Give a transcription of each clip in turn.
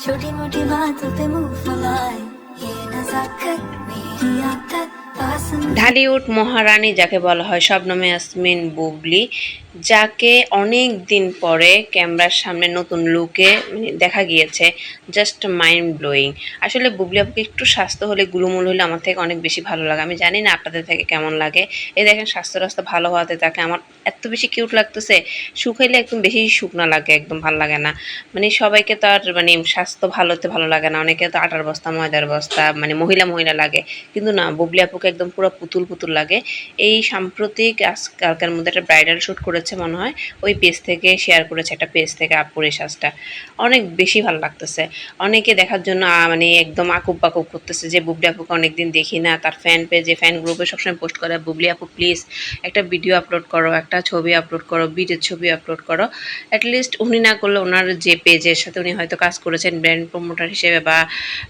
छोटी मोटी बातों पे मुंह फुलाए, ये नजाकत मेरी आदत पसंद। ঢালিউড মহারানী যাকে বলা হয় শবনম ইয়াসমিন বুবলি, যাকে অনেক দিন পরে ক্যামেরার সামনে নতুন লুকে দেখা গিয়েছে, জাস্ট মাইন্ড ব্লোয়িং। আসলে বুবলি আপুকে একটু স্বাস্থ্য হলে গুলুমুল হলে আমার থেকে অনেক বেশি ভালো লাগে। আমি জানি না আপনাদের থেকে কেমন লাগে। এই দেখেন স্বাস্থ্য রাস্তা ভালো হওয়াতে তাকে আমার এত বেশি কিউট লাগতেছে। শুকাইলে একদম বেশি শুকনা লাগে, একদম ভালো লাগে না। মানে সবাইকে তো আর স্বাস্থ্য ভালো হতে ভালো লাগে না, অনেকে তো আটার বস্তা ময়দার বস্তা মহিলা মহিলা লাগে, কিন্তু না, বুবলি আপুকে একদম পুরো পুতুল পুতুল লাগে। এই সাম্প্রতিক আজকালকার মধ্যে একটা ব্রাইডাল শ্যুট করেছে মনে হয়, ওই পেজ থেকে শেয়ার করেছে, একটা পেজ থেকে আপুর এই সাজটা অনেক বেশি ভালো লাগতেছে। অনেকে দেখার জন্য একদম আকুব বাকুব করতেছে যে বুবলি আপুকে অনেকদিন দেখি না, তার ফ্যান পেজে ফ্যান গ্রুপে সবসময় পোস্ট করে বুবলি আপু প্লিজ একটা ভিডিও আপলোড করো, একটা ছবি আপলোড করো, বিটের ছবি আপলোড করো। অ্যাটলিস্ট উনি না করলে ওনার যে পেজের সাথে উনি হয়তো কাজ করেছেন ব্র্যান্ড প্রমোটার হিসেবে বা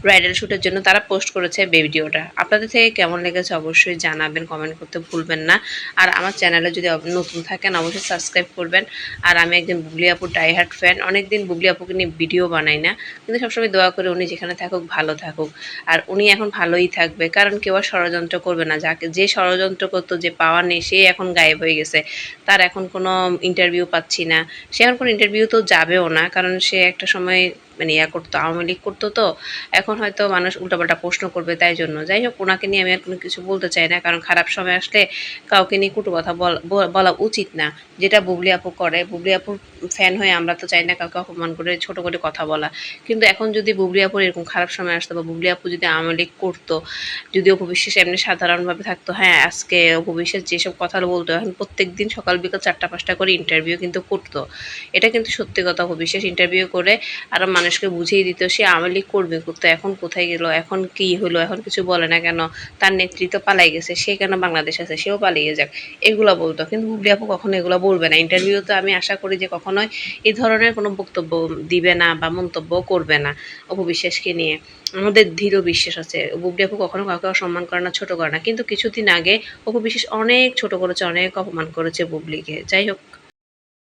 ব্রাইডাল শ্যুটের জন্য, তারা পোস্ট করেছে ভিডিওটা। আপনাদের থেকে কেমন লেগেছে অবশ্যই জানাবেন, কমেন্ট করতে ভুলবেন না। আর আমার চ্যানেলে যদি নতুন থাকেন অবশ্যই সাবস্ক্রাইব করবেন। আর আমি একজন বুবলি আপুর ডাইহার্ট ফ্যান, অনেকদিন বুবলি আপুকে নিয়ে ভিডিও বানাই না, কিন্তু সবসময় দোয়া করে উনি যেখানে থাকুক ভালো থাকুক। আর উনি এখন ভালোই থাকবে, কারণ কেউ আর ষড়যন্ত্র করবে না। যাকে যে ষড়যন্ত্র করতো, যে পাওয়ার নেই, সে এখন গায়েব হয়ে গেছে। তার এখন কোনো ইন্টারভিউ পাচ্ছি না, সে এখন কোনো ইন্টারভিউ তো যাবেও না, কারণ সে একটা সময় ইয়া করতো, আওয়ামী লীগ করতো, তো এখন হয়তো মানুষ উল্টাপাল্টা প্রশ্ন করবে, তাই জন্য। যাই হোক, ওনাকে নিয়ে আমি আর কোনো কিছু বলতে চাই না, কারণ খারাপ সময় আসলে কাউকে নিয়ে কটু কথা বলা উচিত না, যেটা বুবলি আপু করে। বুবলি আপুর ফ্যান হয়ে আমরা তো চাই না কাউকে অপমান করে ছোট করে কথা বলা, কিন্তু এখন যদি বুবলি আপুর এরকম খারাপ সময় আসতো, বা বুবলি আপু যদি আওয়ামী লীগ করতো, যদি অপু বিশ্বাস এমনি সাধারণভাবে থাকতো, হ্যাঁ আজকে অপু বিশ্বাস যেসব কথা বলতো, এখন প্রত্যেক দিন সকাল বিকাল 4টা 5টা করে ইন্টারভিউ কিন্তু করতো। এটা কিন্তু সত্যি কথা, অপু বিশ্বাস ইন্টারভিউ করে আরও মানুষকে বুঝিয়ে দিত সে আওয়ামী লীগ করবে করতো, এখন কোথায় গেল, এখন কি হলো, এখন কিছু বলে না কেন, তার নেতৃত্ব পালাই গেছে, সে কেন বাংলাদেশ আছে, সেও পালিয়ে যাক, এগুলো বলতো। কিন্তু বুবলি আপু কখনো এগুলো বলবে না। ইন্টারভিউতে আমি আশা করি যে কখনোই এই ধরনের কোনো বক্তব্য দিবে না বা মন্তব্য করবে না অপু বিশ্বাসকে নিয়ে। আমাদের দৃঢ় বিশ্বাস আছে বুবলি আপু কখনো কাউকে অসম্মান করে না, ছোট করে না। কিন্তু কিছুদিন আগে অপু বিশ্বাস অনেক ছোট করেছে, অনেক অপমান করেছে বুবলিকে। যাই হোক,